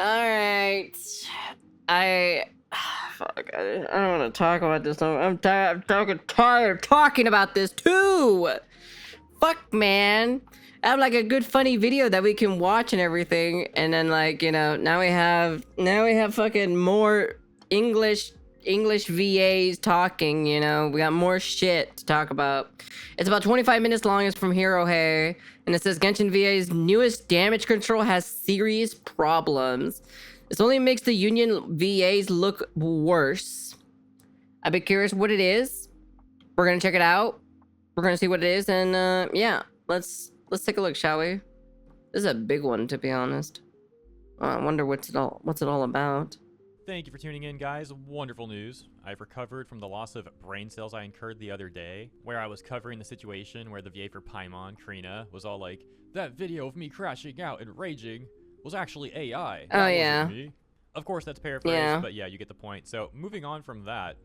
right. I fuck. I don't want to talk about this. I'm tired. I'm tired of talking about this too. Fuck, man. I have like a good funny video that we can watch and everything, and then like now we have fucking more English VAs talking. We got more shit to talk about. It's about 25 minutes long. It's from Hirohei, and it says Genshin VA's newest damage control has serious problems. This only makes the Union VAs look worse. I'd be curious what it is. We're gonna check it out. We're gonna see what it is, and yeah, let's take a look, shall we? This is a big one, to be honest. I wonder what's it all about. Thank you for tuning in, guys. Wonderful news. I've recovered from the loss of brain cells I incurred the other day, where I was covering the situation where the VA for Paimon, Karina, was all like, that video of me crashing out and raging was actually AI. That wasn't me. Of course, that's paraphrased, but yeah, you get the point. So, moving on from that,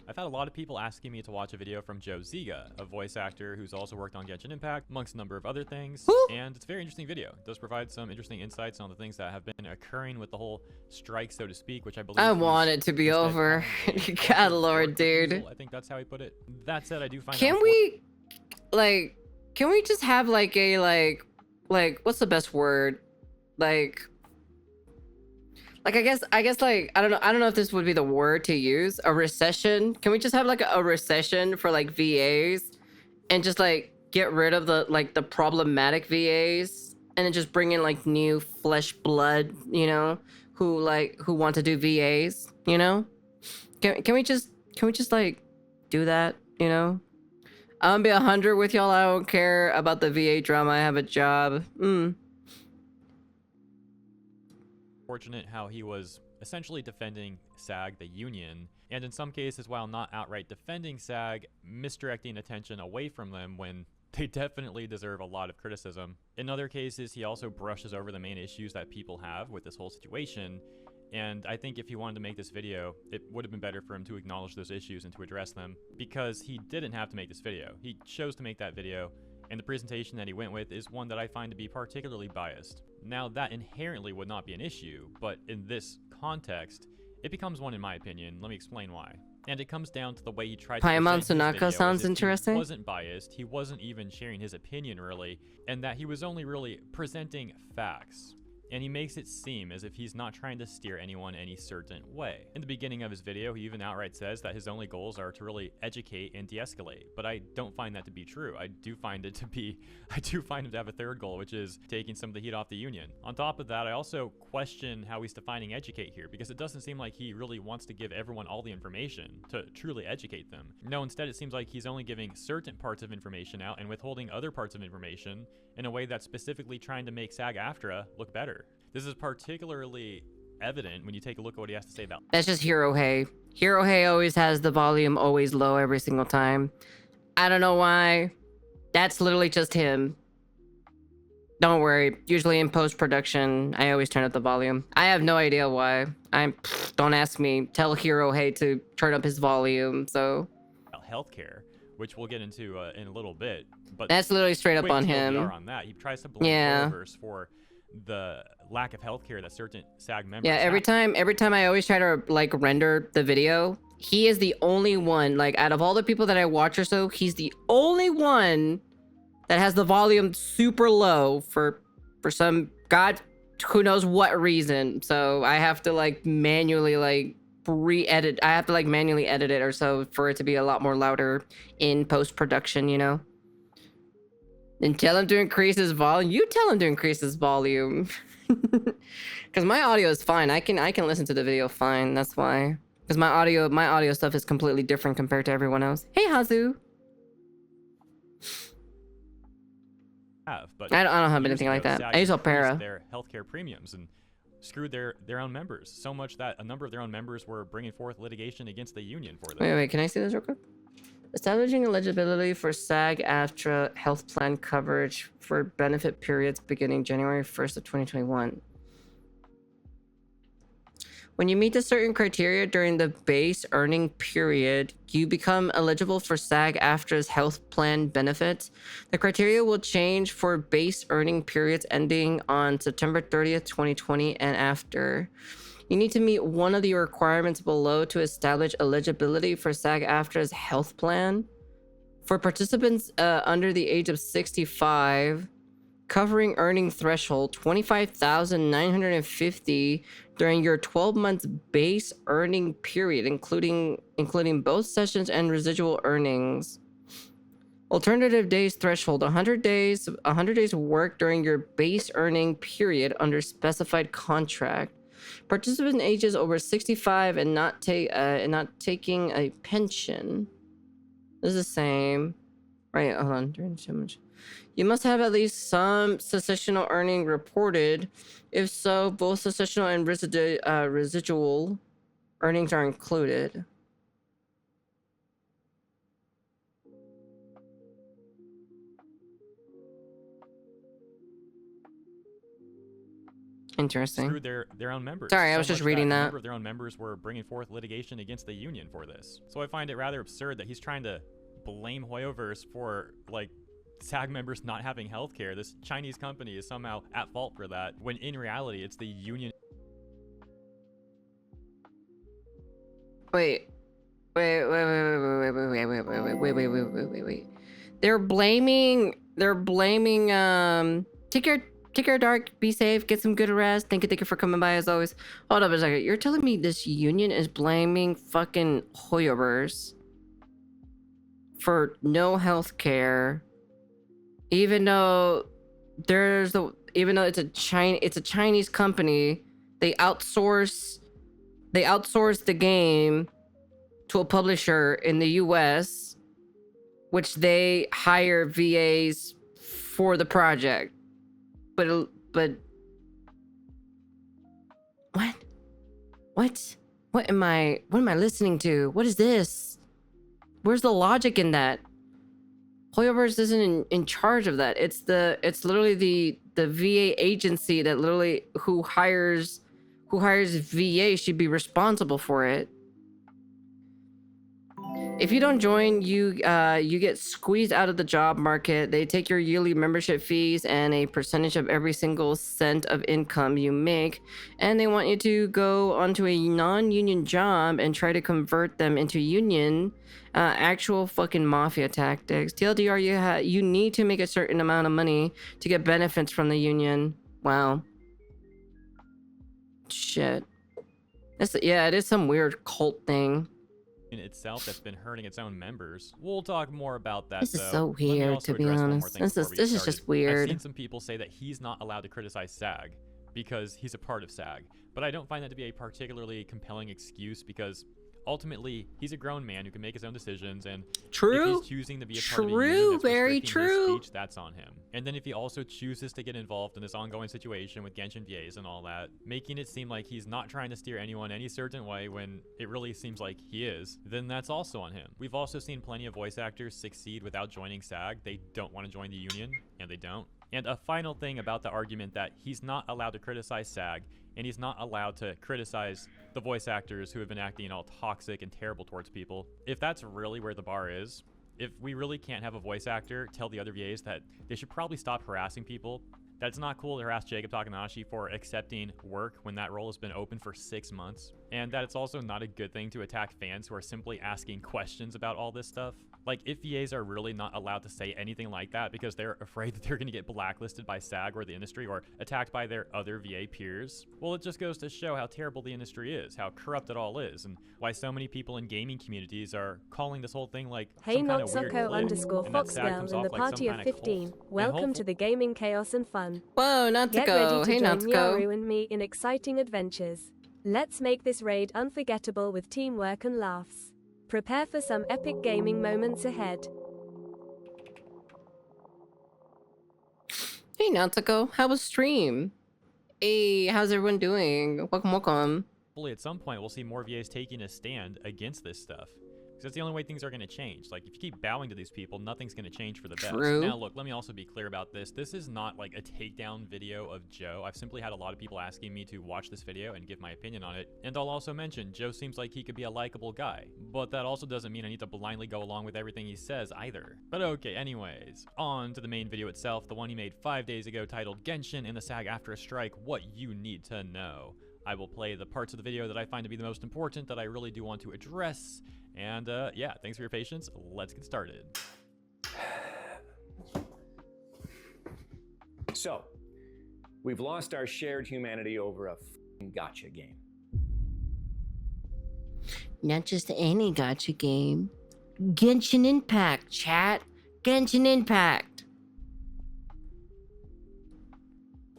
I've had a lot of people asking me to watch a video from Joe Ziga, a voice actor who's also worked on Genshin Impact, amongst a number of other things, and it's a very interesting video. It does provide some interesting insights on the things that have been occurring with the whole strike, so to speak, which I believe I want it to be over. God lord, dude. I think that's how he put it. That said, I do find can we just have like a like what's the best word? Like I guess like I don't know if this would be the word to use. A recession. Can we just have like a recession for like VAs and just like get rid of the problematic VAs and then just bring in like new flesh blood, who want to do VAs, Can we just like do that, I'm gonna be 100 with y'all. I don't care about the VA drama. I have a job. Fortunate how he was essentially defending SAG, the union, and in some cases, while not outright defending SAG, misdirecting attention away from them when they definitely deserve a lot of criticism. In other cases, he also brushes over the main issues that people have with this whole situation, and I think if he wanted to make this video, it would have been better for him to acknowledge those issues and to address them, because he didn't have to make this video. He chose to make that video, and the presentation that he went with is one that I find to be particularly biased. Now, that inherently would not be an issue, but in this context, it becomes one in my opinion. Let me explain why. And it comes down to the way he tried to present his video. Sounds interesting. He wasn't biased, he wasn't even sharing his opinion really, and that he was only really presenting facts. And he makes it seem as if he's not trying to steer anyone any certain way. In the beginning of his video, he even outright says that his only goals are to really educate and de-escalate, but I don't find that to be true. I do find him to have a third goal, which is taking some of the heat off the union. On top of that, I also question how he's defining educate here, because it doesn't seem like he really wants to give everyone all the information to truly educate them. No, instead it seems like he's only giving certain parts of information out and withholding other parts of information in a way that's specifically trying to make SAG-AFTRA look better. This is particularly evident when you take a look at what he has to say about. That's just Hirohei. Hirohei always has the volume always low every single time. I don't know why. That's literally just him. Don't worry. Usually in post-production, I always turn up the volume. I have no idea why. Don't ask me. Tell Hirohei to turn up his volume, so. Healthcare, which we'll get into in a little bit. But that's literally straight up on him. On that. He tries to blame Hoyoverse for the lack of healthcare that certain SAG members have. Every time I always try to like render the video, he is the only one, like out of all the people that I watch or so, he's the only one that has the volume super low for some god who knows what reason. So I have to like manually like re-edit. I have to like manually edit it or so for it to be a lot more louder in post-production, And tell him to increase his volume. You tell him to increase his volume. Because my audio is fine. I can listen to the video fine. That's why. Because my audio stuff is completely different compared to everyone else. Hey, Hazu. But I don't have anything like that. I use Opera. Their healthcare premiums and screwed their own members so much that a number of their own members were bringing forth litigation against the union for them. Wait. Can I see this real quick? Establishing eligibility for SAG-AFTRA health plan coverage for benefit periods beginning January 1st of 2021. When you meet a certain criteria during the base earning period, you become eligible for SAG-AFTRA's health plan benefits. The criteria will change for base earning periods ending on September 30th, 2020 and after. You need to meet one of the requirements below to establish eligibility for SAG-AFTRA's health plan. For participants under the age of 65, covering earning threshold 25,950 during your 12 months base earning period, including both sessions and residual earnings. Alternative days threshold 100 days work during your base earning period under specified contract. Participant ages over 65 and not taking a pension. This is the same. Right, hold on. During so much. You must have at least some successional earning reported. If so, both successional and residual earnings are included. Interesting. Screwed their own members. Sorry, I was just reading that. A number of their own members were bringing forth litigation against the union for this. So I find it rather absurd that he's trying to blame Hoyoverse for, like, SAG members not having healthcare. This Chinese company is somehow at fault for that, when in reality it's the union. Wait. They're blaming take care, Dark, be safe, get some good rest. Thank you for coming by as always. Hold up a second. You're telling me this union is blaming fucking Hoyoverse for no health care, even though it's a Chinese company. They outsource the game to a publisher in the US, which they hire VAs for the project. But what am I listening to? What is this? Where's the logic in that? Hoyoverse isn't in charge of that. It's literally the VA agency that literally who hires VA should be responsible for it. If you don't join, you get squeezed out of the job market. They take your yearly membership fees and a percentage of every single cent of income you make, and they want you to go onto a non-union job and try to convert them into union. Actual fucking mafia tactics. TLDR, you need to make a certain amount of money to get benefits from the union. Wow. Shit. It is some weird cult thing In itself that's been hurting its own members. We'll talk more about that. This is so weird, to be honest. This is just weird. I've seen some people say that he's not allowed to criticize SAG because he's a part of SAG, but I don't find that to be a particularly compelling excuse, because ultimately he's a grown man who can make his own decisions, and if he's choosing to be a part of a union that's restricting his speech, that's on him. And then if he also chooses to get involved in this ongoing situation with Genshin VAs and all that, making it seem like he's not trying to steer anyone any certain way when it really seems like he is, then that's also on him. We've also seen plenty of voice actors succeed without joining SAG. They don't want to join the union, and they don't. And a final thing about the argument that he's not allowed to criticize SAG, and he's not allowed to criticize the voice actors who have been acting all toxic and terrible towards people. If that's really where the bar is, if we really can't have a voice actor tell the other VAs that they should probably stop harassing people, that it's not cool to harass Jacob Takanashi for accepting work when that role has been open for 6 months, and that it's also not a good thing to attack fans who are simply asking questions about all this stuff. Like, if VAs are really not allowed to say anything like that because they're afraid that they're going to get blacklisted by SAG or the industry, or attacked by their other VA peers, well, it just goes to show how terrible the industry is, how corrupt it all is, and why so many people in gaming communities are calling this whole thing like some kind of weird Hey, _Foxgirl in the party of 15. Welcome to the gaming chaos and fun. Whoa, Natsuko. Get ready to Hey, join Natsuko. Nyaru and me in exciting adventures. Let's make this raid unforgettable with teamwork and laughs. Prepare for some epic gaming moments ahead. Hey, Natsuko. How was stream? Hey, how's everyone doing? Welcome. Hopefully at some point we'll see more VAs taking a stand against this stuff, Because that's the only way things are going to change. Like, if you keep bowing to these people, nothing's going to change for the best. True. Now, look, let me also be clear about this. This is not like a takedown video of Joe. I've simply had a lot of people asking me to watch this video and give my opinion on it. And I'll also mention, Joe seems like he could be a likable guy. But that also doesn't mean I need to blindly go along with everything he says either. But okay, anyways, on to the main video itself, the one he made 5 days ago titled Genshin and the SAG After a Strike, What You Need to Know. I will play the parts of the video that I find to be the most important that I really do want to address. And yeah, thanks for your patience. Let's get started. So, we've lost our shared humanity over a f***ing gotcha game. Not just any gotcha game. Genshin Impact, chat. Genshin Impact.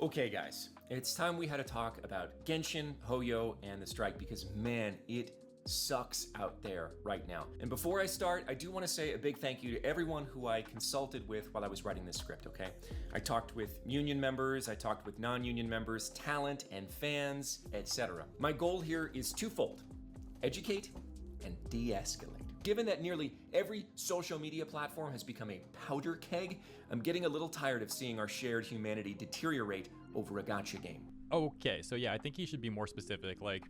Okay, guys, it's time we had a talk about Genshin, Hoyo, and the strike because, man, it sucks out there right now. And before I start, I do want to say a big thank you to everyone who I consulted with while I was writing this script, okay? I talked with union members, I talked with non-union members, talent and fans, etc. My goal here is twofold: educate and de-escalate. Given that nearly every social media platform has become a powder keg, I'm getting a little tired of seeing our shared humanity deteriorate over a gotcha game. Okay, so yeah, I think he should be more specific. Like,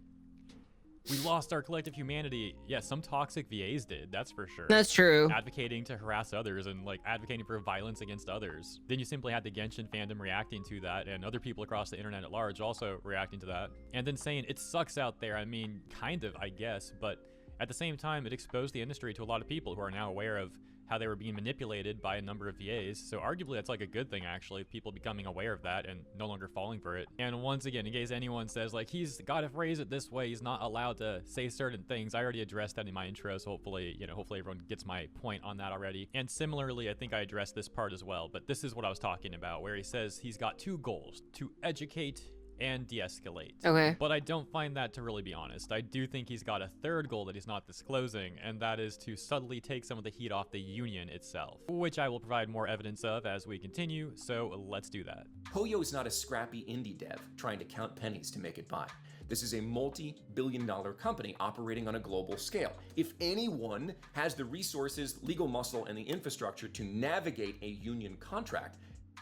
we lost our collective humanity. Yeah, some toxic VAs did, that's for sure. That's true. Advocating to harass others and like advocating for violence against others. Then you simply had the Genshin fandom reacting to that and other people across the internet at large also reacting to that. And then saying it sucks out there. I mean, kind of, I guess, but at the same time, it exposed the industry to a lot of people who are now aware of how they were being manipulated by a number of VAs. So arguably that's like a good thing, actually, people becoming aware of that and no longer falling for it. And once again, in case anyone says like, he's got to phrase it this way, he's not allowed to say certain things, I already addressed that in my intro, so hopefully, hopefully everyone gets my point on that already. And similarly, I think I addressed this part as well, but this is what I was talking about, where he says he's got two goals: to educate and de-escalate. Okay. But I don't find that to really be honest. I do think he's got a third goal that he's not disclosing, and that is to subtly take some of the heat off the union itself, which I will provide more evidence of as we continue, so let's do that. Hoyo is not a scrappy indie dev trying to count pennies to make it by. This is a multi-billion-dollar company operating on a global scale. If anyone has the resources, legal muscle, and the infrastructure to navigate a union contract,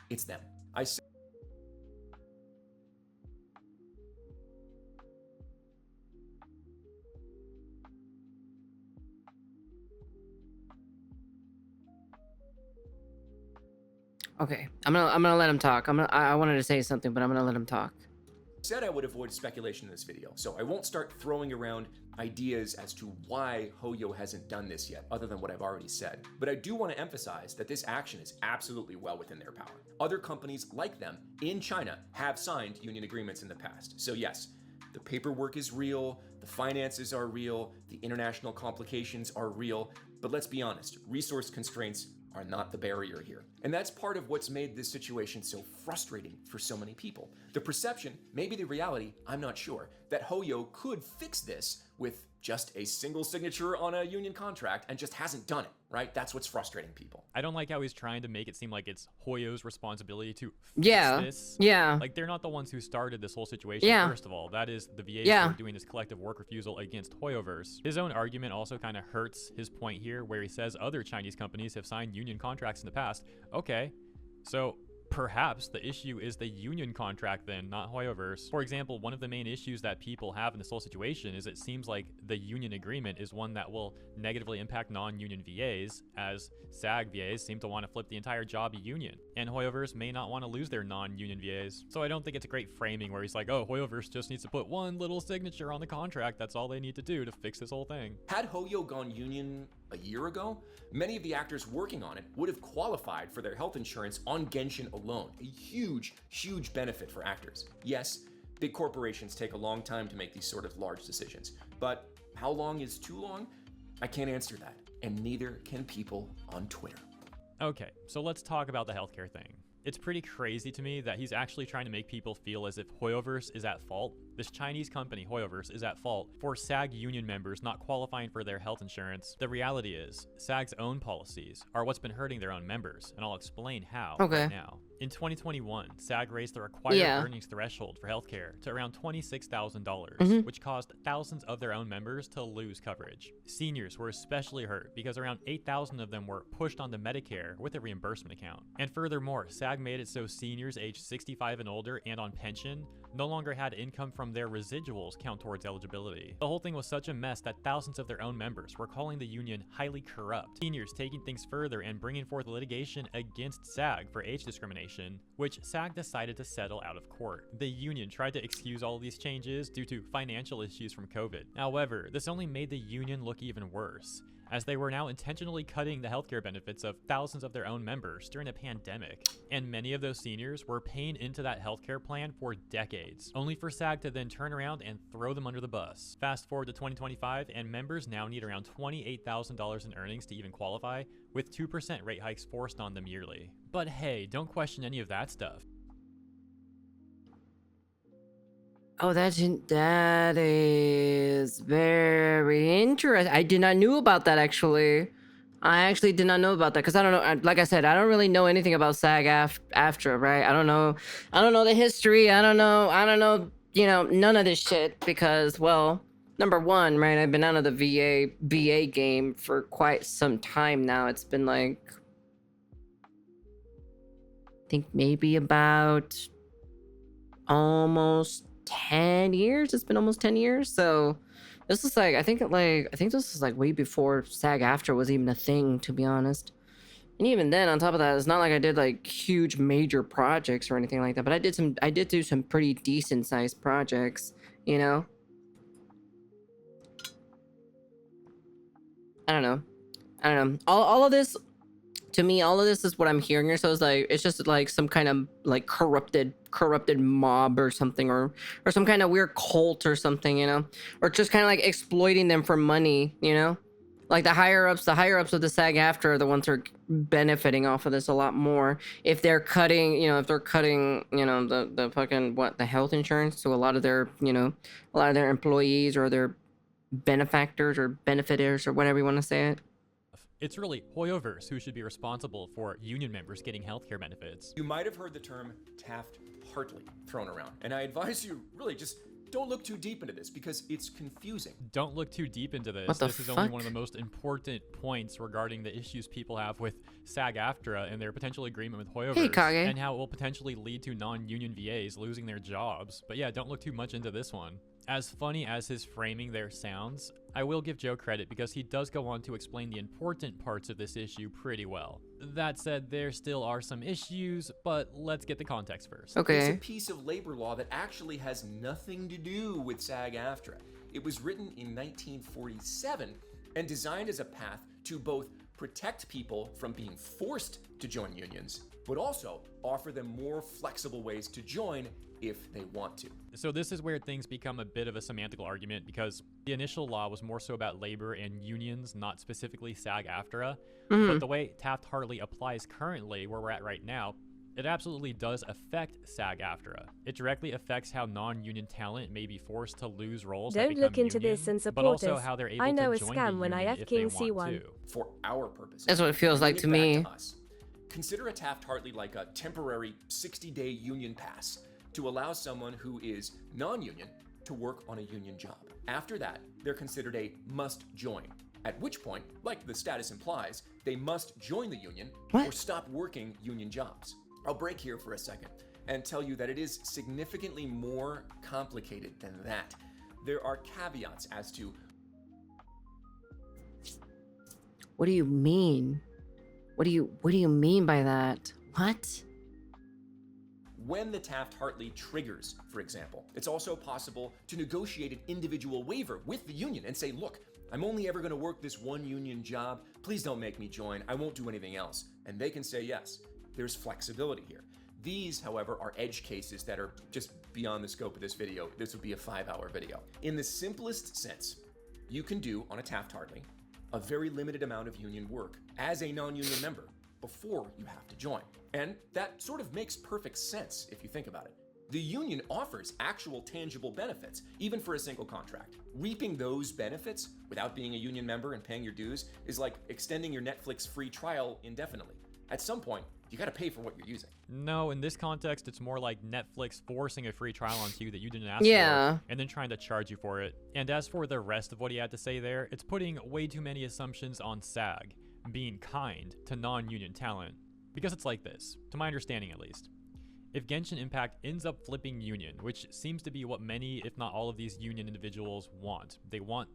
it's them. Okay, I'm gonna let him talk. I wanted to say something, but I'm gonna let him talk. Said I would avoid speculation in this video, so I won't start throwing around ideas as to why Hoyo hasn't done this yet, other than what I've already said. But I do want to emphasize that this action is absolutely well within their power. Other companies like them in China have signed union agreements in the past. So yes, the paperwork is real, the finances are real, the international complications are real, but let's be honest, resource constraints are not the barrier here. And that's part of what's made this situation so frustrating for so many people. The perception, maybe the reality, I'm not sure, that Hoyo could fix this with just a single signature on a union contract and just hasn't done it, right? That's what's frustrating people. I don't like how he's trying to make it seem like it's Hoyo's responsibility to fix this. Yeah. Like, they're not the ones who started this whole situation, Yeah. first of all. That is the VAs Yeah. who are doing this collective work refusal against Hoyoverse. His own argument also kind of hurts his point here, where he says other Chinese companies have signed union contracts in the past. Okay, so perhaps the issue is the union contract then, not Hoyoverse. For example, one of the main issues that people have in this whole situation is it seems like the union agreement is one that will negatively impact non-union VAs, as SAG VAs seem to want to flip the entire job to union, and Hoyoverse may not want to lose their non-union VAs. So I don't think it's a great framing where he's like, oh, Hoyoverse just needs to put one little signature on the contract, that's all they need to do to fix this whole thing. Had Hoyo gone union a year ago, many of the actors working on it would have qualified for their health insurance on Genshin alone. A huge, huge benefit for actors. Yes, big corporations take a long time to make these sort of large decisions, but how long is too long? I can't answer that, and neither can people on Twitter. Okay, so let's talk about the healthcare thing. It's pretty crazy to me that he's actually trying to make people feel as if Hoyoverse is at fault. This Chinese company, Hoyoverse, is at fault for SAG union members not qualifying for their health insurance. The reality is, SAG's own policies are what's been hurting their own members, and I'll explain how right now. In 2021, SAG raised the required earnings threshold for healthcare to around $26,000, which caused thousands of their own members to lose coverage. Seniors were especially hurt because around 8,000 of them were pushed onto Medicare with a reimbursement account. And furthermore, SAG made it so seniors aged 65 and older and on pension no longer had income from their residuals count towards eligibility. The whole thing was such a mess that thousands of their own members were calling the union highly corrupt. Seniors taking things further and bringing forth litigation against SAG for age discrimination, which SAG decided to settle out of court. The union tried to excuse all of these changes due to financial issues from COVID. However, this only made the union look even worse, as they were now intentionally cutting the healthcare benefits of thousands of their own members during a pandemic. And many of those seniors were paying into that healthcare plan for decades, only for SAG to then turn around and throw them under the bus. Fast forward to 2025, and members now need around $28,000 in earnings to even qualify, with 2% rate hikes forced on them yearly. But hey, don't question any of that stuff. Oh, that is very interesting. I did not know about that, actually. I actually did not know about that because I don't know. Like I said, I don't really know anything about SAG-AFTRA, right? I don't know the history. I don't know, you know, none of this shit because, well, number one, right? I've been out of the VA game for quite some time now. It's been like, I think maybe about almost 10 years. It's been almost 10 years. So this is like, I think this is like way before SAG-AFTRA was even a thing, to be honest. And even then, on top of that, it's not like I did like huge major projects or anything like that, but I did do some pretty decent sized projects, you know. I don't know. All of this, to me, all of this is what I'm hearing here. So it's just like some kind of like corrupted mob or something, or some kind of weird cult or something, you know, or just kind of like exploiting them for money, you know, like the higher ups of the SAG-AFTRA are the ones who are benefiting off of this a lot more. If they're cutting, the fucking the health insurance to a lot of their employees or their benefactors or benefiters or whatever you want to say it. It's really Hoyoverse who should be responsible for union members getting healthcare benefits. You might have heard the term Taft-Hartley thrown around, and I advise you really just don't look too deep into this because it's confusing. Don't look too deep into this. This is only one of the most important points regarding the issues people have with SAG-AFTRA and their potential agreement with Hoyoverse, and how it will potentially lead to non-union VAs losing their jobs. But yeah, don't look too much into this one. As funny as his framing there sounds, I will give Joe credit because he does go on to explain the important parts of this issue pretty well. That said, there still are some issues, but let's get the context first. Okay. It's a piece of labor law that actually has nothing to do with SAG-AFTRA. It was written in 1947 and designed as a path to both protect people from being forced to join unions, but also offer them more flexible ways to join if they want to. So this is where things become a bit of a semantical argument because the initial law was more so about labor and unions, not specifically SAG-AFTRA. But the way Taft-Hartley applies currently, where we're at right now, it absolutely does affect SAG-AFTRA. It directly affects how non-union talent may be forced to lose roles that Don't become look into union, this and but support also us. how they're able I know to a join scam the when I union if they F-King want C1. to. For our purposes, That's what it feels like to me. Consider a Taft-Hartley like a temporary 60-day union pass to allow someone who is non-union to work on a union job. After that, they're considered a must join, at which point, like the status implies, they must join the union or stop working union jobs. I'll break here for a second and tell you that it is significantly more complicated than that. There are caveats as to... What do you mean? What do you mean by that? What? When the Taft-Hartley triggers, for example, it's also possible to negotiate an individual waiver with the union and say, look, I'm only ever going to work this one union job. Please don't make me join. I won't do anything else. And they can say yes. There's flexibility here. These, however, are edge cases that are just beyond the scope of this video. This would be a 5-hour video. In the simplest sense, you can do on a Taft-Hartley a very limited amount of union work as a non-union member before you have to join. And that sort of makes perfect sense if you think about it. The union offers actual tangible benefits, even for a single contract. Reaping those benefits without being a union member and paying your dues is like extending your Netflix free trial indefinitely. At some point, you gotta pay for what you're using. No, in this context, it's more like Netflix forcing a free trial onto you that you didn't ask for, and then trying to charge you for it. And as for the rest of what he had to say there, it's putting way too many assumptions on SAG being kind to non-union talent. Because it's like this, to my understanding at least. If Genshin Impact ends up flipping union, which seems to be what many, if not all of these union individuals want, they want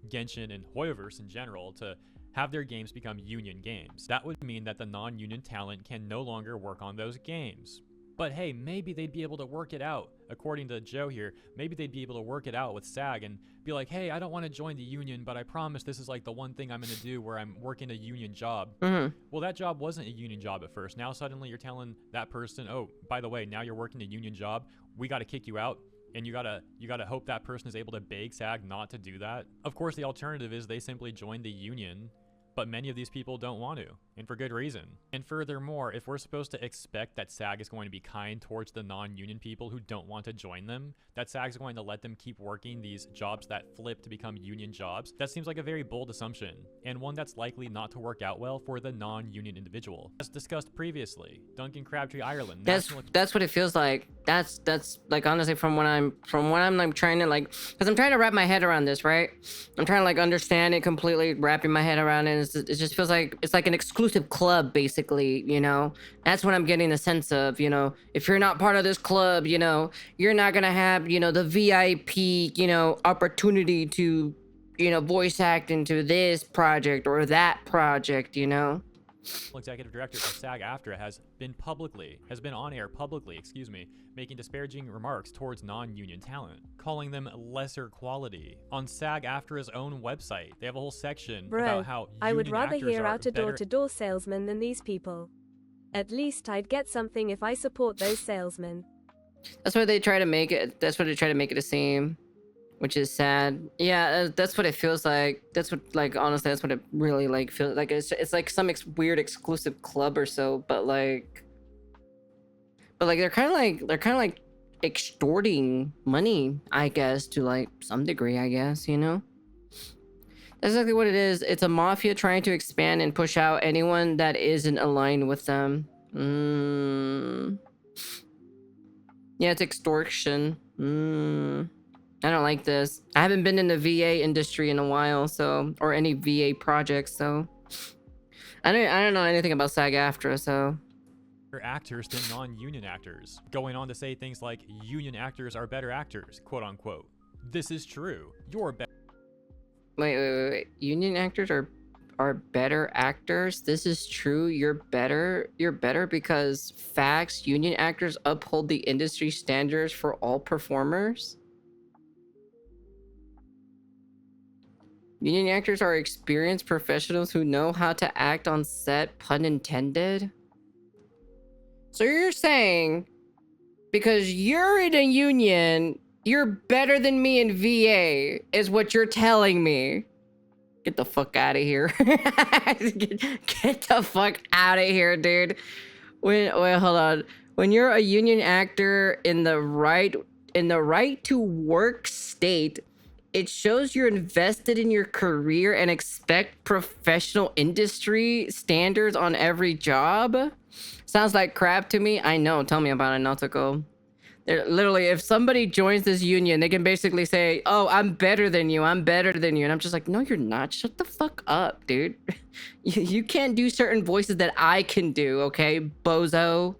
Genshin and Hoyoverse in general to have their games become union games. That would mean that the non-union talent can no longer work on those games. But hey, maybe they'd be able to work it out. According to Joe here, maybe they'd be able to work it out with SAG and be like, hey, I don't want to join the union, but I promise this is like the one thing I'm going to do where I'm working a union job. Well, that job wasn't a union job at first. Now suddenly you're telling that person, oh, by the way, now you're working a union job. We got to kick you out. And you gotta hope that person is able to beg SAG not to do that. Of course, the alternative is they simply join the union, but many of these people don't want to, and for good reason. And furthermore, if we're supposed to expect that SAG is going to be kind towards the non-union people who don't want to join them, that SAG is going to let them keep working these jobs that flip to become union jobs, that seems like a very bold assumption, and one that's likely not to work out well for the non-union individual. As discussed previously, Duncan Crabtree, Ireland. That's what it feels like. That's like, honestly, from what I'm like trying to, like, because I'm trying to wrap my head around this, right? I'm trying to like understand it completely, wrapping my head around it. It just feels like it's like an exclusive club, basically, you know? That's what I'm getting the sense of, you know? If you're not part of this club, you know, you're not gonna have, you know, the VIP, you know, opportunity to, you know, voice act into this project or that project, you know? Executive director of SAG-AFTRA has been on air publicly, making disparaging remarks towards non-union talent, calling them lesser quality. On SAG-AFTRA's own website, they have a whole section about how I would union rather actors hear are out a better- door-to-door salesman than these people. At least I'd get something if I support those salesmen. That's what they try to make it. That's what they try to make it seem, which is sad. Yeah, that's what it feels like. That's what, like, honestly, that's what it really like feels like. It's like some weird exclusive club or so, but like they're kind of like extorting money, I guess, to like some degree, I guess, you know. That's exactly what it is. It's a mafia trying to expand and push out anyone that isn't aligned with them. Yeah, it's extortion. I don't like this. I haven't been in the VA industry in a while, so, or any VA projects, so I don't know anything about SAG-AFTRA, so. actors than non-union actors, going on to say things like union actors are better actors, quote unquote. This is true. You're better. Wait. Union actors are better actors? This is true. You're better because facts, union actors uphold the industry standards for all performers? Union actors are experienced professionals who know how to act on set, pun intended? So you're saying because you're in a union, you're better than me in VA, is what you're telling me. Get the fuck out of here. Get the fuck out of here, dude. Wait, hold on. When you're a union actor in the right to work state, it shows you're invested in your career and expect professional industry standards on every job. Sounds like crap to me. I know. Tell me about it, Nautical. They're literally, if somebody joins this union, they can basically say, oh, I'm better than you. I'm better than you. And I'm just like, no, you're not. Shut the fuck up, dude. You can't do certain voices that I can do, okay, bozo?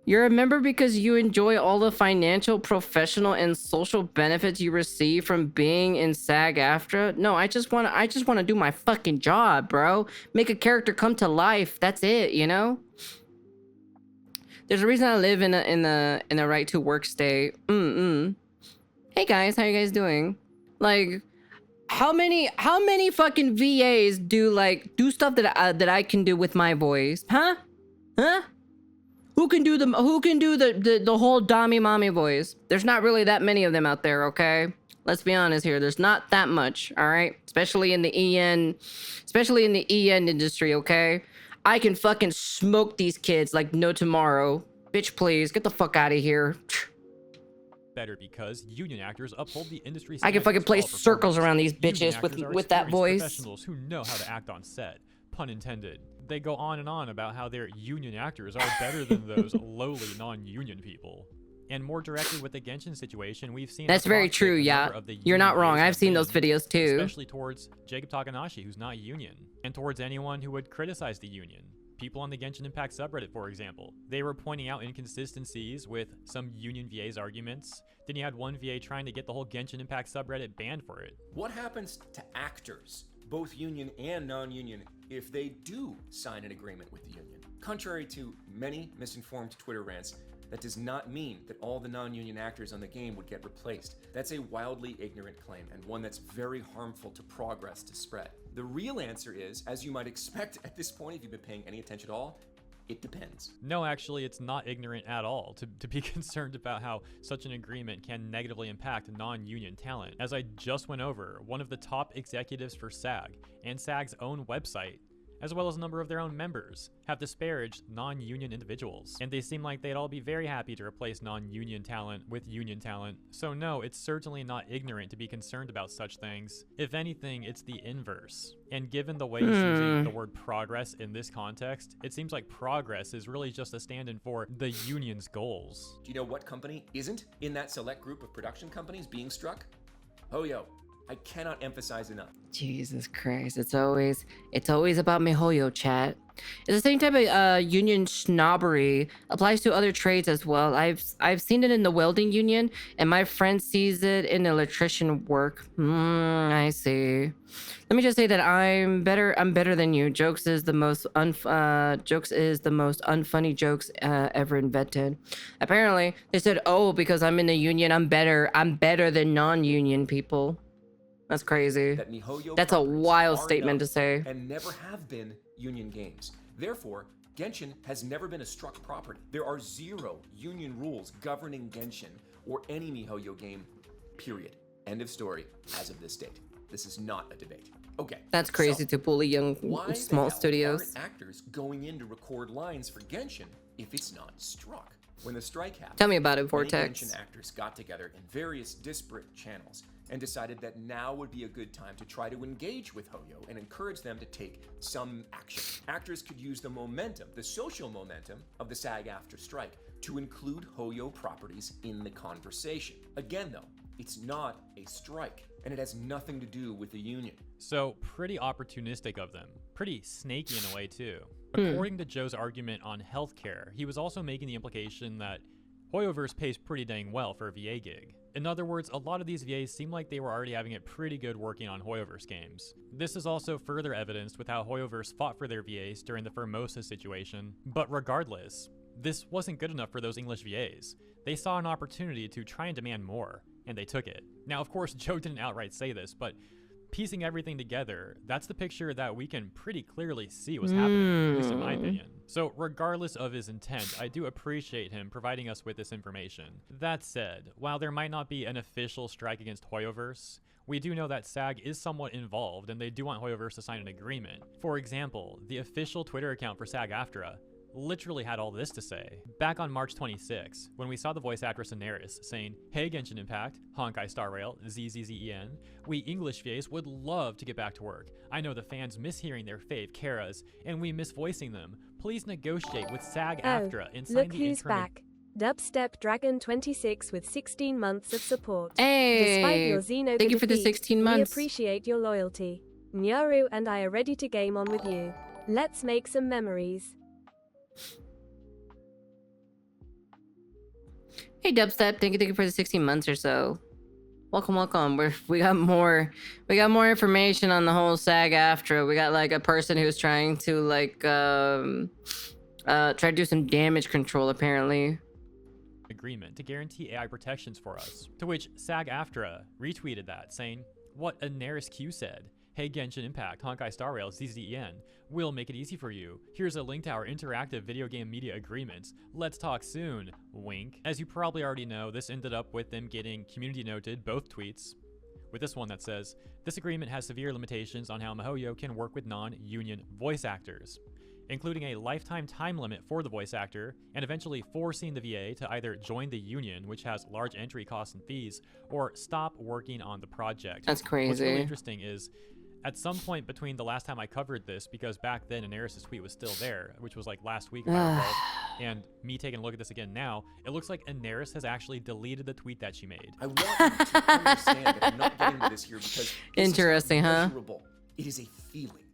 You're a member because you enjoy all the financial, professional, and social benefits you receive from being in SAG-AFTRA? No, I just want to do my fucking job, bro. Make a character come to life. That's it, you know? There's a reason I live in a right to work state. Hey guys, how you guys doing? Like, how many fucking VAs do stuff that I can do with my voice? Huh? Who can do the whole Dami Mommy voice? There's not really that many of them out there, okay? Let's be honest here. There's not that much, all right? Especially in the EN industry, okay? I can fucking smoke these kids like no tomorrow. Bitch, please, get the fuck out of here. better because union actors uphold the industry I can standards fucking for play all circles performers. around these Union bitches actors are with that experienced voice. professionals who know how to act on set. Pun intended. They go on and on about how their union actors are better than those lowly non-union people. And more directly with the Genshin situation, we've seen That's how very toxic true, a yeah. number of the You're not union wrong. VAs I've have seen those been, videos too. especially towards Jacob Takanashi, who's not union, and towards anyone who would criticize the union. People on the Genshin Impact subreddit, for example. They were pointing out inconsistencies with some union VA's arguments. Then you had one VA trying to get the whole Genshin Impact subreddit banned for it. What happens to actors, both union and non-union, if they do sign an agreement with the union? Contrary to many misinformed Twitter rants, that does not mean that all the non-union actors on the game would get replaced. That's a wildly ignorant claim, and one that's very harmful to progress to spread. The real answer is, as you might expect at this point if you've been paying any attention at all, it depends. No, actually, it's not ignorant at all to be concerned about how such an agreement can negatively impact non-union talent. As I just went over, one of the top executives for SAG and SAG's own website, as well as a number of their own members, have disparaged non-union individuals. And they seem like they'd all be very happy to replace non-union talent with union talent. So no, it's certainly not ignorant to be concerned about such things. If anything, it's the inverse. And given the way he's using the word progress in this context, it seems like progress is really just a stand-in for the union's goals. Do you know what company isn't in that select group of production companies being struck? Hoyo. I cannot emphasize enough. Jesus Christ, it's always about MiHoYo, chat. It's the same type of union snobbery applies to other trades as well. I've seen it in the welding union, and my friend sees it in electrician work. I see. Let me just say that I'm better than you. Jokes is the most unfunny jokes ever invented. Apparently, they said, "Oh, because I'm in the union, I'm better than non-union people." That's crazy. That MiHoYo That's a wild are statement not to say. and never have been union games. Therefore, Genshin has never been a struck property. There are 0 union rules governing Genshin or any MiHoYo game, period. End of story as of this date. This is not a debate. Okay. That's crazy to bully young, why small the hell studios. aren't actors going in to record lines for Genshin if it's not struck? When the strike happened, Tell me about it, many Vortex. Genshin actors got together in various disparate channels and decided that now would be a good time to try to engage with Hoyo and encourage them to take some action. Actors could use the momentum, the social momentum of the SAG-AFTRA strike to include Hoyo properties in the conversation. Again though, it's not a strike, and it has nothing to do with the union. So pretty opportunistic of them. Pretty snaky in a way too. According to Joe's argument on healthcare, he was also making the implication that Hoyoverse pays pretty dang well for a VA gig. In other words, a lot of these VAs seem like they were already having it pretty good working on Hoyoverse games. This is also further evidenced with how Hoyoverse fought for their VAs during the Formosa situation. But regardless, this wasn't good enough for those English VAs. They saw an opportunity to try and demand more, and they took it. Now, of course, Joe didn't outright say this, but piecing everything together, that's the picture that we can pretty clearly see was happening, at least in my opinion. So regardless of his intent, I do appreciate him providing us with this information. That said, while there might not be an official strike against Hoyoverse, we do know that SAG is somewhat involved and they do want Hoyoverse to sign an agreement. For example, the official Twitter account for SAG-AFTRA literally had all this to say. Back on March 26, when we saw the voice actress Daenerys saying, "Hey Genshin Impact, Honkai Star Rail, ZZZEN, we English VAs would love to get back to work. I know the fans miss hearing their fave Karas, and we miss voicing them. Please negotiate with SAG-AFTRA and sign Look the who's interim." back. Dubstep Dragon 26 with 16 months of support. Hey, Despite your Xeno thank you for the defeat, 16 we months. appreciate your loyalty. Nyaru and I are ready to game on with you. Let's make some memories. Hey Dubstep, thank you for the 16 months or so. Welcome. We got more information on the whole SAG-AFTRA. We got like a person who's trying to like try to do some damage control apparently. Agreement to guarantee AI protections for us. To which SAG-AFTRA retweeted that, saying, "What Daenerys Q said. Hey Genshin Impact, Honkai Star Rail, ZZEN. We'll make it easy for you. Here's a link to our interactive video game media agreements. Let's talk soon. Wink." As you probably already know, this ended up with them getting community noted both tweets, with this one that says, "This agreement has severe limitations on how MiHoYo can work with non-union voice actors." including a lifetime time limit for the voice actor, and eventually forcing the VA to either join the union, which has large entry costs and fees, or stop working on the project. That's crazy. What's really interesting is, at some point between the last time I covered this, because back then Inaris' tweet was still there, which was like last week, if I recall, and me taking a look at this again now, it looks like Inaris has actually deleted the tweet that she made. I want you to understand that I'm not getting into this here because this Interesting, is huh? measurable. It is a feeling.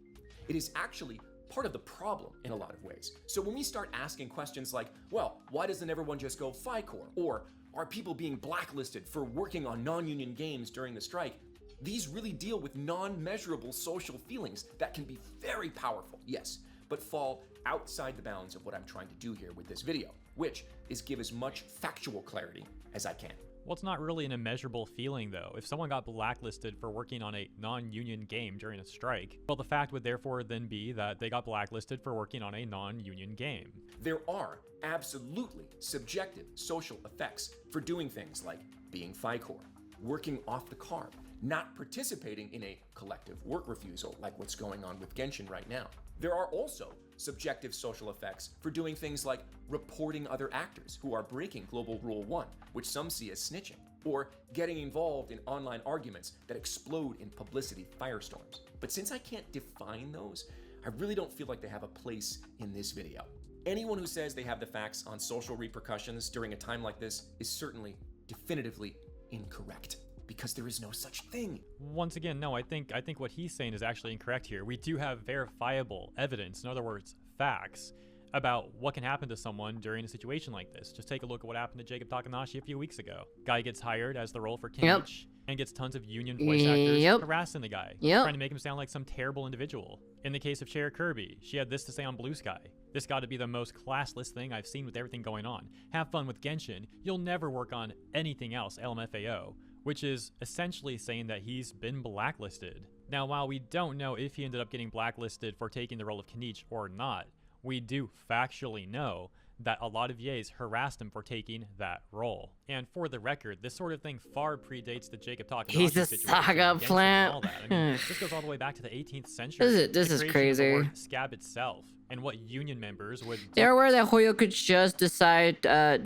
It is actually part of the problem in a lot of ways. So when we start asking questions like, well, why doesn't everyone just go FICOR? Or are people being blacklisted for working on non-union games during the strike? These really deal with non-measurable social feelings that can be very powerful, yes, but fall outside the bounds of what I'm trying to do here with this video, which is give as much factual clarity as I can. Well, it's not really an immeasurable feeling, though. If someone got blacklisted for working on a non-union game during a strike, well, the fact would therefore then be that they got blacklisted for working on a non-union game. There are absolutely subjective social effects for doing things like being FICOR, working off the carb, not participating in a collective work refusal like what's going on with Genshin right now. There are also subjective social effects for doing things like reporting other actors who are breaking Global Rule 1, which some see as snitching, or getting involved in online arguments that explode in publicity firestorms. But since I can't define those, I really don't feel like they have a place in this video. Anyone who says they have the facts on social repercussions during a time like this is certainly definitively incorrect, because there is no such thing. Once again, no, I think what he's saying is actually incorrect here. We do have verifiable evidence, in other words, facts, about what can happen to someone during a situation like this. Just take a look at what happened to Jacob Takanashi a few weeks ago. Guy gets hired as the role for Kenichi and gets tons of union voice actors harassing the guy, trying to make him sound like some terrible individual. In the case of Cher Kirby, she had this to say on Blue Sky: "This got to be the most classless thing I've seen with everything going on. Have fun with Genshin. You'll never work on anything else, LMFAO." Which is essentially saying that he's been blacklisted. Now, while we don't know if he ended up getting blacklisted for taking the role of Kenichi or not, we do factually know that a lot of VAs harassed him for taking that role. And for the record, this sort of thing far predates the Jacob Takanashi He's a situation, saga Genshin plant. and all that. I mean, this goes all the way back to the 18th century. This The is creation of the crazy. word scab itself, and what union members would They're aware that Hoyo could just decide,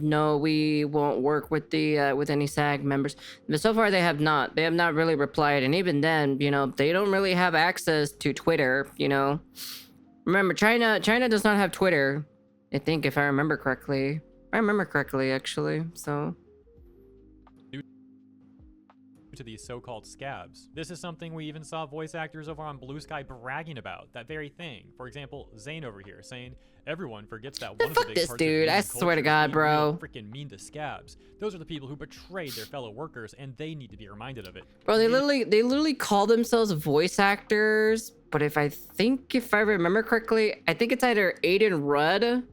no, we won't work with the with any SAG members. But so far they have not. They have not really replied, and even then, you know, they don't really have access to Twitter. You know, remember China does not have Twitter. I think, if I remember correctly. I remember correctly, actually. So. to these so-called scabs. This is something we even saw voice actors over on Blue Sky bragging about, that very thing. For example, Zane over here saying, everyone forgets that one of the Fuck big this parts dude, of I union swear to culture God, is being bro. freaking mean to scabs. Those are the people who betrayed their fellow workers, and they need to be reminded of it. Bro, they literally call themselves voice actors, but if I remember correctly, I think it's either Aiden Rudd.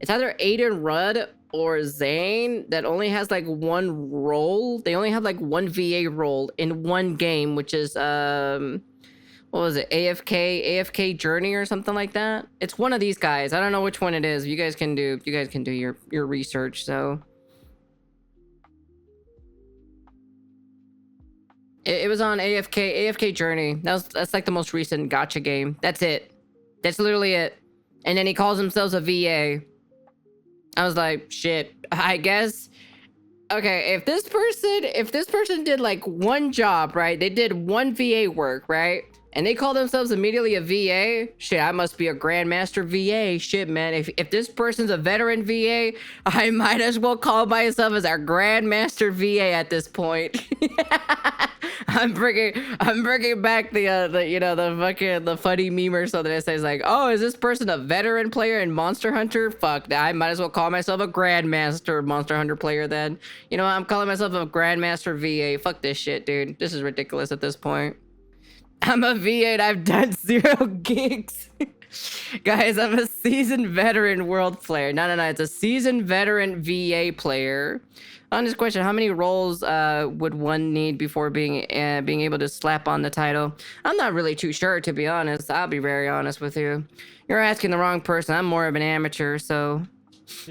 It's either Aiden Rudd or Zane that only has like one role. They only have like one VA role in one game, which is what was it? AFK Journey or something like that. It's one of these guys. I don't know which one it is. You guys can do your research. So it was on AFK Journey. That's like the most recent gacha game. That's it. That's literally it. And then he calls himself a VA. I was like, shit, I guess. Okay, if this person did like one job, right? They did one VA work, right? And they call themselves immediately a VA. Shit, I must be a Grandmaster VA. Shit, man. If this person's a veteran VA, I might as well call myself as a Grandmaster VA at this point. I'm bringing back the funny meme or something that says like, oh, is this person a veteran player in Monster Hunter? Fuck, I might as well call myself a Grandmaster Monster Hunter player then. You know, I'm calling myself a Grandmaster VA. Fuck this shit, dude. This is ridiculous at this point. I'm a VA and I've done 0 gigs. Guys, I'm a seasoned veteran world player. No, it's a seasoned veteran VA player. On this question, how many roles would one need before being able to slap on the title? I'm not really too sure, to be honest. I'll be very honest with you. You're asking the wrong person. I'm more of an amateur, so.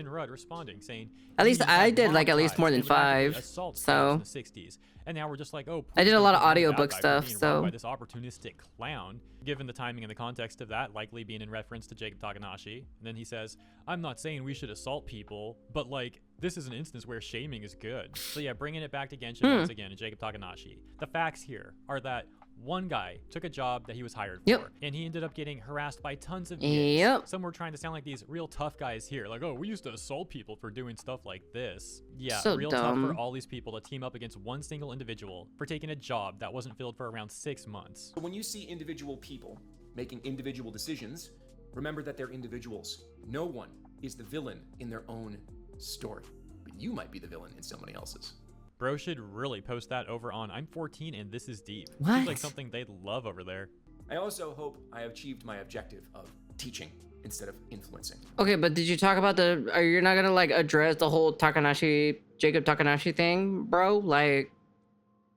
Rudd responding, saying, at least I did like at least traumatized more than and would actively 5. assault So in the 60s. And now we're just like, oh, I did please a don't lot of defend the bad audiobook guy for stuff, being wrong so by this opportunistic clown. Given the timing and the context of that, likely being in reference to Jacob Takanashi. And then he says, I'm not saying we should assault people, but like, this is an instance where shaming is good. So yeah, bringing it back to Genshin once again and Jacob Takanashi. The facts here are that one guy took a job that he was hired for, and he ended up getting harassed by tons of VAs. Some were trying to sound like these real tough guys here, like, oh, we used to assault people for doing stuff like this. Yeah, So real dumb. tough for all these people to team up against one single individual for taking a job that wasn't filled for around 6 months. When you see individual people making individual decisions, remember that they're individuals. No one is the villain in their own story, but you might be the villain in somebody else's. Bro should really post that over on I'm 14 and this is deep. What? Seems like something they'd love over there. I also hope I achieved my objective of teaching instead of influencing. Okay, but did you talk about are you not gonna like address the whole Jacob Takanashi thing, bro? Like,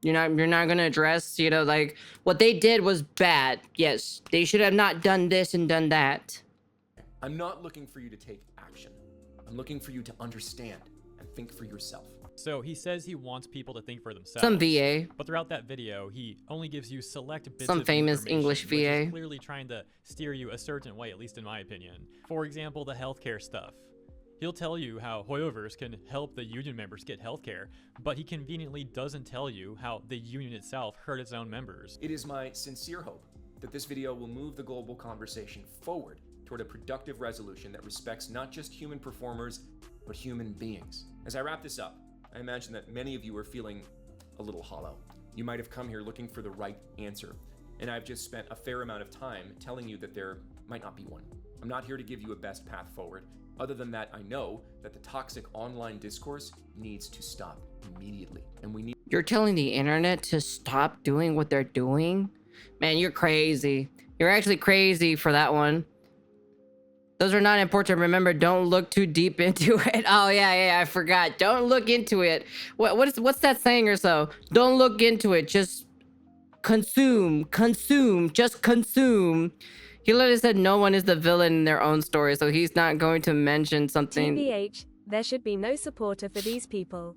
you're not gonna address, you know, like what they did was bad. Yes, they should have not done this and done that. I'm not looking for you to take action. I'm looking for you to understand and think for yourself. So he says he wants people to think for themselves. Some VA. But throughout that video, he only gives you select bits Some of famous information, English which VA. is clearly trying to steer you a certain way, at least in my opinion. For example, the healthcare stuff. He'll tell you how Hoyoverse can help the union members get healthcare, but he conveniently doesn't tell you how the union itself hurt its own members. It is my sincere hope that this video will move the global conversation forward toward a productive resolution that respects not just human performers, but human beings. As I wrap this up, I imagine that many of you are feeling a little hollow. You might have come here looking for the right answer, and I've just spent a fair amount of time telling you that there might not be one. I'm not here to give you a best path forward. Other than that, I know that the toxic online discourse needs to stop immediately, and we need. You're telling the internet to stop doing what they're doing? Man, you're crazy. You're actually crazy for that one. Those are not important. Remember, don't look too deep into it. Oh yeah, I forgot. Don't look into it. What's that saying or so? Don't look into it. Just consume, just consume. He literally said no one is the villain in their own story, so he's not going to mention something. TBH, there should be no supporter for these people.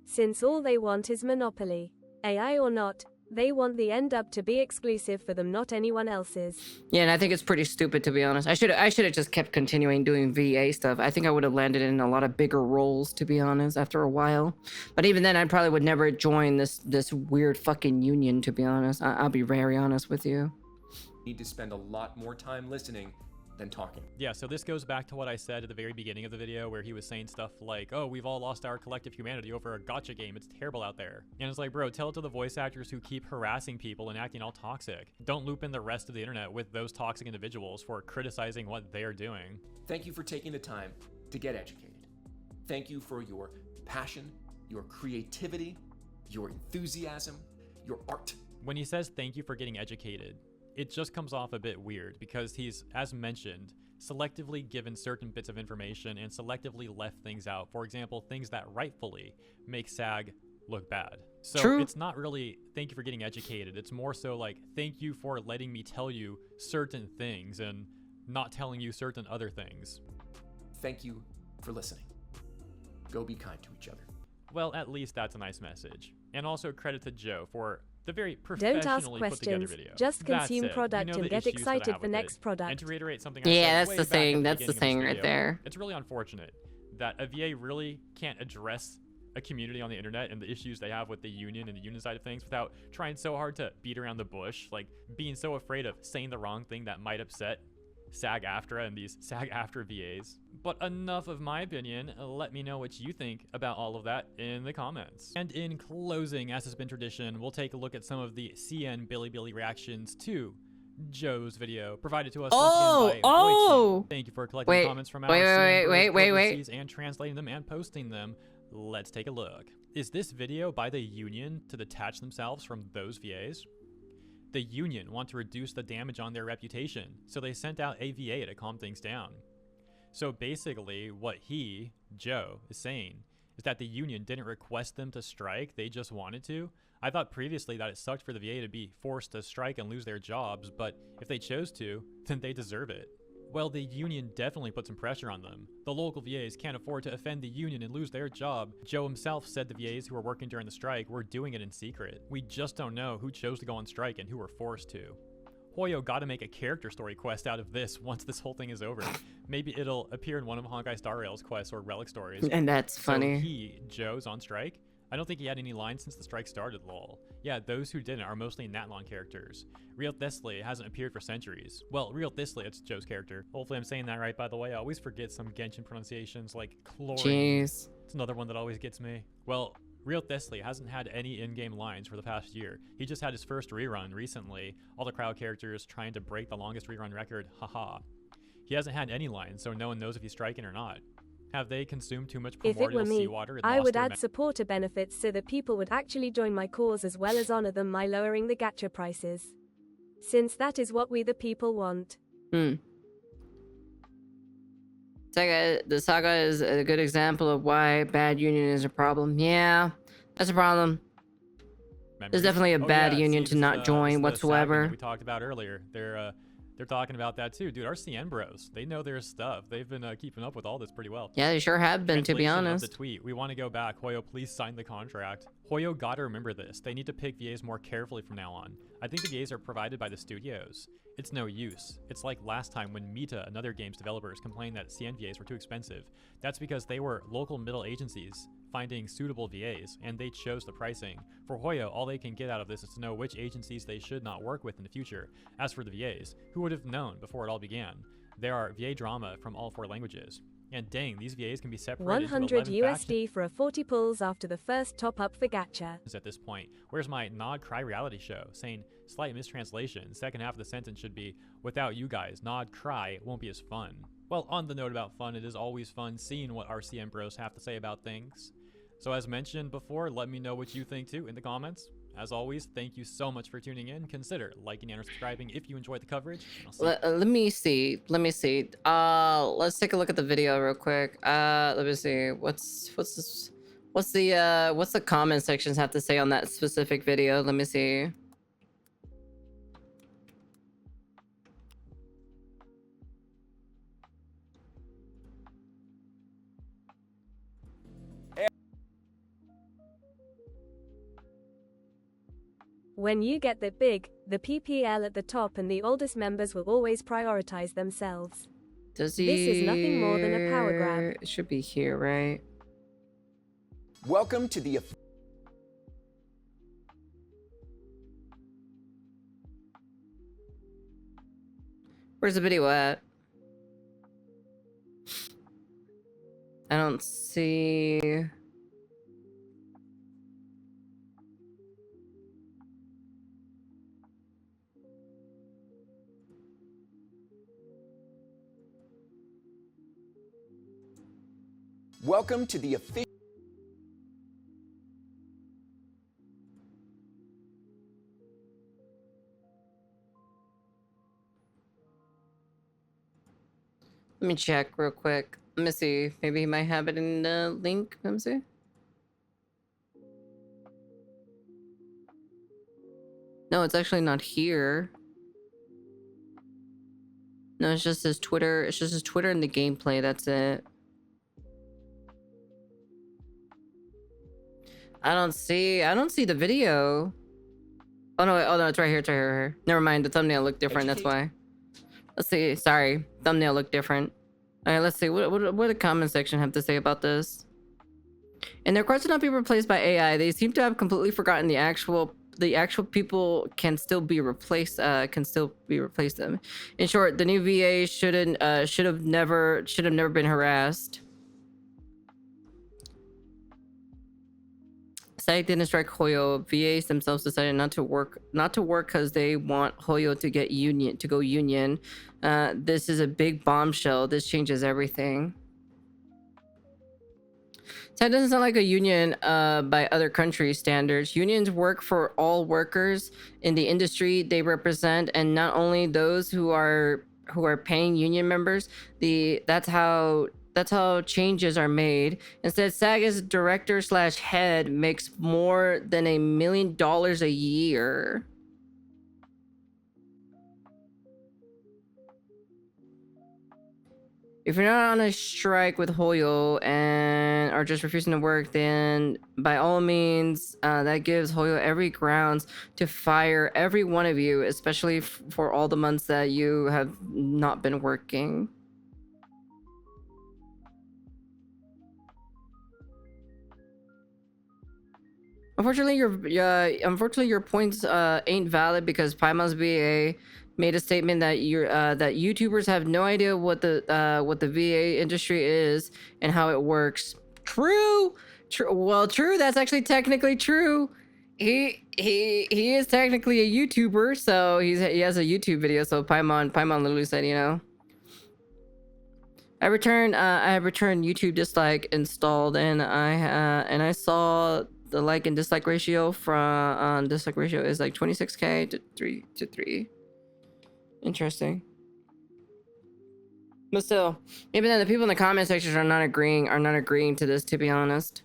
Since all they want is monopoly. AI or not, they want the end up to be exclusive for them, not anyone else's. Yeah, and I think it's pretty stupid, to be honest. I should have just kept continuing doing VA stuff. I think I would have landed in a lot of bigger roles, to be honest, after a while. But even then, I probably would never join this weird fucking union, to be honest. I'll be very honest with you. Need to spend a lot more time listening than talking. Yeah, so this goes back to what I said at the very beginning of the video where he was saying stuff like, oh, we've all lost our collective humanity over a gacha game. It's terrible out there. And it's like, bro, tell it to the voice actors who keep harassing people and acting all toxic. Don't loop in the rest of the internet with those toxic individuals for criticizing what they're doing. Thank you for taking the time to get educated. Thank you for your passion, your creativity, your enthusiasm, your art. When he says thank you for getting educated, it just comes off a bit weird because he's, as mentioned, selectively given certain bits of information and selectively left things out. For example, things that rightfully make SAG look bad. So True. It's not really thank you for getting educated. It's more so like thank you for letting me tell you certain things and not telling you certain other things. Thank you for listening. Go be kind to each other. Well, at least that's a nice message. And also credit to Joe for the very professionally Don't ask put together questions, video. just That's consume it. product You know and the get issues that I excited have for with next it. product. And to reiterate something I Yeah, said that's way the back thing. at That's the beginning of thing this right video, there. It's really unfortunate that a VA really can't address a community on the internet and the issues they have with the union and the union side of things without trying so hard to beat around the bush, like being so afraid of saying the wrong thing that might upset SAG-AFTRA and these SAG-AFTRA VAs. But enough of my opinion. Let me know what you think about all of that in the comments. And in closing, as has been tradition, we'll take a look at some of the CN Billy reactions to Joe's video provided to us once again by Voichi. Thank you for collecting comments from our CN and translating them and posting them. Let's take a look. Is this video by the union to detach themselves from those VAs? The union want to reduce the damage on their reputation, so they sent out a VA to calm things down. So basically, what he, Joe, is saying is that the union didn't request them to strike, they just wanted to. I thought previously that it sucked for the VA to be forced to strike and lose their jobs, but if they chose to, then they deserve it. Well, the union definitely put some pressure on them. The local VAs can't afford to offend the union and lose their job. Joe himself said the VAs who were working during the strike were doing it in secret. We just don't know who chose to go on strike and who were forced to. Hoyo gotta make a character story quest out of this once this whole thing is over. Maybe it'll appear in one of Honkai Star Rail's quests or relic stories. And that's funny. So Joe's on strike? I don't think he had any lines since the strike started, lol. Yeah, those who didn't are mostly Natlon characters. Real Thistly hasn't appeared for centuries. Well, Real Thistly, it's Joe's character. Hopefully I'm saying that right, by the way. I always forget some Genshin pronunciations like chlorine. Jeez. It's another one that always gets me. Well, Real Thistly hasn't had any in-game lines for the past year. He just had his first rerun recently. All the crowd characters trying to break the longest rerun record, haha. He hasn't had any lines, so no one knows if he's striking or not. Have they consumed too much If it were primordial me, seawater and I lost would their add supporter benefits so that people would actually join my cause as well as honor them by lowering the gacha prices. Since that is what we the people want. The saga is a good example of why bad union is a problem. Yeah, that's a problem. memories. There's definitely a bad union to not join this whatsoever. that we talked about earlier. They're talking about that too, dude. Our CN bros, they know their stuff. They've been keeping up with all this pretty well. Yeah, they sure have been, to be Translation of honest. the tweet: we want to go back. Hoyo, please sign the contract. Hoyo gotta remember this. They need to pick VAs more carefully from now on. I think the VAs are provided by the studios. It's no use. It's like last time when Mita and other games developers complained that CN VAs were too expensive. That's because they were local middle agencies finding suitable VAs, and they chose the pricing. For Hoyo, all they can get out of this is to know which agencies they should not work with in the future. As for the VAs, who would have known before it all began? There are VA drama from all 4 languages. And dang, these VAs can be separated 100 into 11 USD for a 40 pulls after the first top up for gacha. at this point. Where's my Nod Cry reality show saying slight mistranslation? Second half of the sentence should be, without you guys, Nod Cry won't be as fun. Well, on the note about fun, it is always fun seeing what our CM bros have to say about things. So as mentioned before, let me know what you think too in the comments. As always, thank you so much for tuning in. Consider liking and subscribing if you enjoyed the coverage. Let me see. Let's take a look at the video real quick. Let me see. What's the comment sections have to say on that specific video? Let me see. When you get that big, the PPL at the top and the oldest members will always prioritize themselves. Does he? This is nothing more than a power grab. It should be here, right? Welcome to the Where's the video at? I don't see. welcome to the official. Let me check real quick. Let me see. Maybe he might have it in the link. Let me see. No, it's actually not here. No, it's just his Twitter. It's just his Twitter and the gameplay. That's it. I don't see the video. Oh no, it's right here. It's right here. Never mind. The thumbnail looked different. That's why. Let's see. Sorry, thumbnail looked different. All right, let's see. What the comment section have to say about this? And their request to not be replaced by AI. They seem to have completely forgotten the actual people can still be replaced. Them. In short, the new VA should have never been harassed. SAG didn't strike Hoyo. VAs themselves decided not to work because they want Hoyo to go union. This is a big bombshell. This changes everything. That doesn't sound like a union by other countries' standards. Unions work for all workers in the industry they represent, and not only those who are paying union members. That's how changes are made. Instead, SAG's director/head makes more than $1 million a year. If you're not on a strike with Hoyo and are just refusing to work, then by all means, that gives Hoyo every grounds to fire every one of you, especially for all the months that you have not been working. Unfortunately, your points ain't valid because Paimon's VA made a statement that that YouTubers have no idea what the VA industry is and how it works. True. Well, true. That's actually technically true. He is technically a YouTuber, so he has a YouTube video. So Paimon literally said, you know, I have returned YouTube dislike installed, and I saw the like and dislike ratio from dislike ratio is like 26k to 3. Interesting. But still, even then, the people in the comment sections are not agreeing to this, to be honest.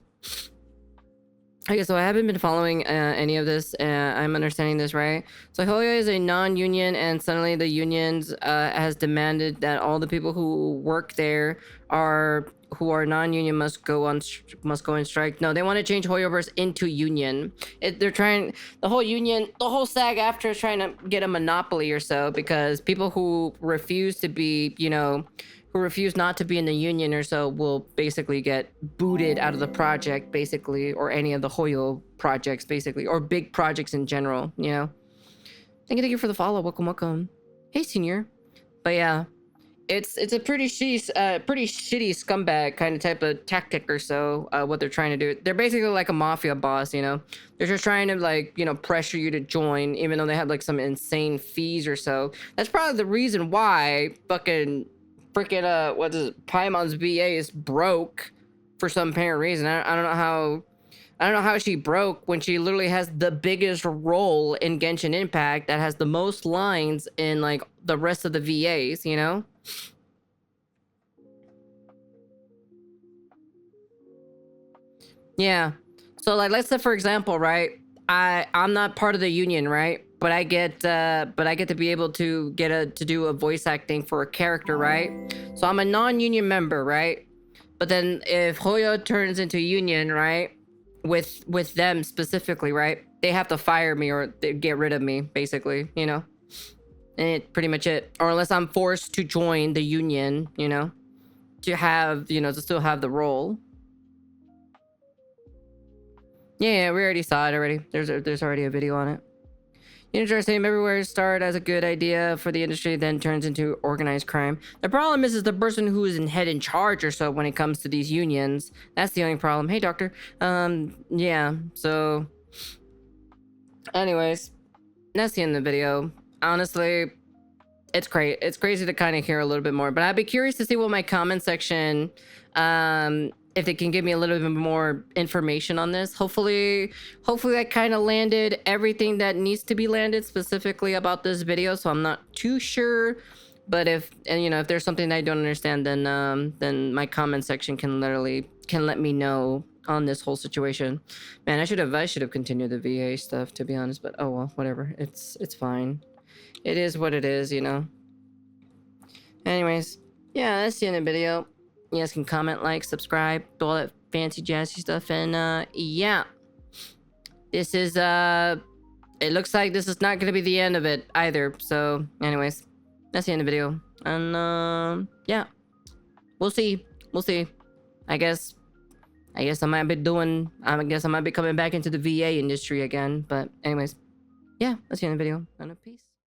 Okay, so I haven't been following any of this. I'm understanding this right. So Hoyo is a non-union, and suddenly the unions has demanded that all the people who work there who are non-union must go in strike. No, they want to change Hoyoverse into union. They're trying the whole SAG-AFTRA is trying to get a monopoly or so, because people who refuse to be, you know, who refuse not to be in the union or so will basically get booted out of the project, basically, or any of the Hoyo projects, basically, or big projects in general, you know. Thank you for the follow. Welcome. Hey, senior. But yeah, it's a pretty shitty scumbag kind of type of tactic or so. What they're trying to do, they're basically like a mafia boss, you know. They're just trying to, like, you know, pressure you to join, even though they have like some insane fees or so. That's probably the reason why freaking what is it, Paimon's VA is broke for some apparent reason. I don't know how she broke when she literally has the biggest role in Genshin Impact that has the most lines in like the rest of the VAs, you know? Yeah. So like, let's say for example, right? I'm not part of the union, right? But I get to be able to do a voice acting for a character, right? So I'm a non-union member, right? But then if Hoyo turns into union, right? With them specifically, right? They have to fire me or they get rid of me, basically, you know? And it's pretty much it. Or unless I'm forced to join the union, you know? To still have the role. Yeah, we already saw it already. There's already a video on it. Interesting. Everywhere start as a good idea for the industry, then turns into organized crime. The problem is the person who is in charge or so when it comes to these unions. That's the only problem. Hey, doctor. Yeah. So, anyways, that's the end of the video. Honestly, it's great. It's crazy to kind of hear a little bit more, but I'd be curious to see what my comment section, if they can give me a little bit more information on this. Hopefully I kind of landed everything that needs to be landed specifically about this video, so I'm not too sure. But if there's something that I don't understand, then my comment section can let me know on this whole situation. Man, I should have continued the VA stuff, to be honest, but oh well, whatever. It's fine. It is what it is, you know. Anyways, yeah, that's the end of the video. You guys can comment, like, subscribe, do all that fancy jazzy stuff, and yeah. This is it looks like this is not gonna be the end of it either. So anyways, that's the end of the video. And yeah. We'll see. I guess I might be coming back into the VA industry again. But anyways, yeah, that's the end of the video. And peace.